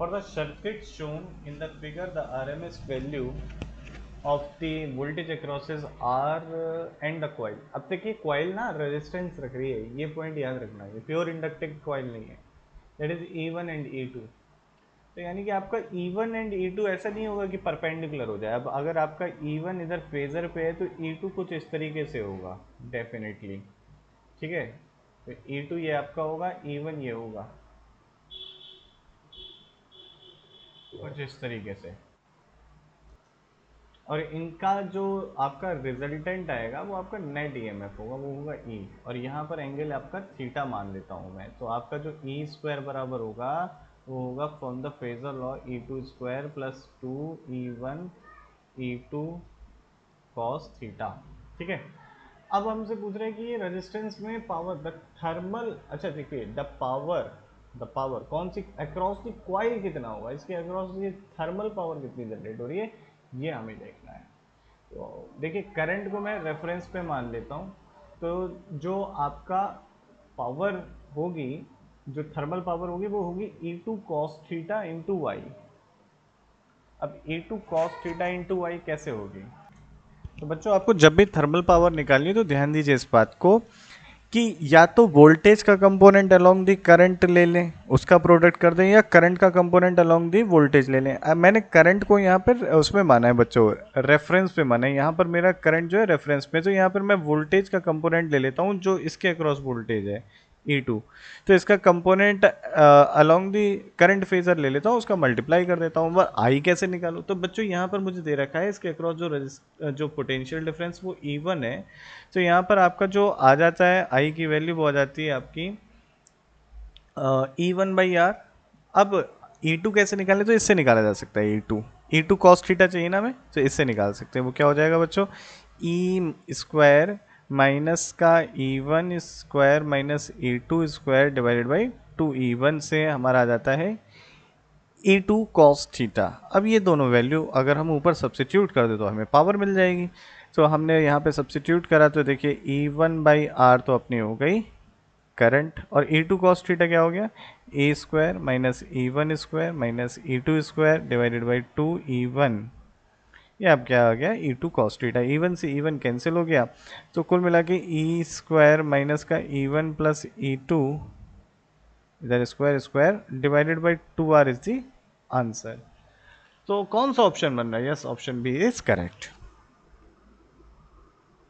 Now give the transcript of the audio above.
For the circuit shown in the figure, the RMS value of the voltage across is R and the coil. अब देखिए coil ना resistance रख रही है, ये point याद रखना है, प्योर इंडक्टिव coil नहीं है, that is E1 and E2. तो यानी कि आपका E1 एंड E2 ऐसा नहीं होगा कि परपेंडिकुलर हो जाए. अब अगर आपका E1 इधर फेजर पे है तो E2 कुछ इस तरीके से होगा डेफिनेटली. ठीक है, तो E2 ये आपका होगा, E1 ये होगा कुछ इस तरीके से. और इनका जो आपका रिजल्टेंट आएगा वो आपका नेट ईएमएफ होगा, वो होगा ई. और यहाँ पर एंगल आपका थीटा मान लेता हूँ मैं, तो आपका जो ई स्क्वायर बराबर होगा वो होगा from the phasor law E two square plus two E one E two cos theta. ठीक है, अब हमसे पूछ रहे हैं कि ये रेजिस्टेंस में पावर द थर्मल, अच्छा देखिए द पावर कौन सी अक्रॉस द कॉइल कितना होगा, इसके अक्रॉस ये थर्मल पावर कितनी जनरेट हो रही है, ये हमें देखना है. तो देखिए करंट को मैं रेफरेंस पे मान लेता हूँ, तो जो आपका पावर होगी, जो थर्मल पावर होगी वो होगी E two cos theta into y. अब E two cos theta into y कैसे होगी. तो बच्चों आपको जब भी थर्मल पावर निकालनी है तो ध्यान दीजिए इस बात को कि या तो वोल्टेज का कंपोनेंट अलोंग दी करंट ले लें, उसका प्रोडक्ट कर दें, या करंट का कंपोनेंट अलोंग दी वोल्टेज ले लें. अब मैंने करंट को यहाँ पर उसमें माना है बच्चों, रेफरेंस पे माना है. यहाँ पर मेरा करंट जो है रेफरेंस पे, तो यहाँ पर मैं वोल्टेज का कंपोनेंट ले लेता हूँ जो इसके अक्रॉस वोल्टेज है E2. तो इसका component along the current phasor ले लेता हूँ, उसका मल्टीप्लाई कर देता हूँ. वह आई कैसे निकालूँ. तो बच्चों यहाँ पर मुझे दे रखा है इसके अक्रॉस जो पोटेंशियल डिफरेंस वो E1 है. तो यहाँ पर आपका जो आ जाता है आई की वैल्यू वो आ जाती है आपकी E1/R. अब E2 कैसे निकालें, तो इससे निकाला जा सकता है. E2 कॉस थीटा चाहिए ना हमें, तो इससे निकाल सकते हैं. वो क्या हो जाएगा बच्चों, ई स्क्वायर माइनस का E1 square minus E2 square divided by 2E1 से हमारा आ जाता है E2 cos थीटा. अब ये दोनों वैल्यू अगर हम ऊपर सब्सिट्यूट कर दे तो हमें पावर मिल जाएगी. तो हमने यहाँ पे सब्सिट्यूट करा तो देखिए E1/R तो अपनी हो गई करंट, और E2 cos थीटा क्या हो गया, A square minus E1 square minus E2 square divided by 2E1. ये अब क्या आ गया, E2 cos थीटा. E1 से E1 कैंसिल हो गया, तो कुल मिला के ई स्क्वायर माइनस का E1 प्लस E2 इधर square square divided by 2R is the answer. तो कौन सा ऑप्शन बन रहा है, yes option B is correct.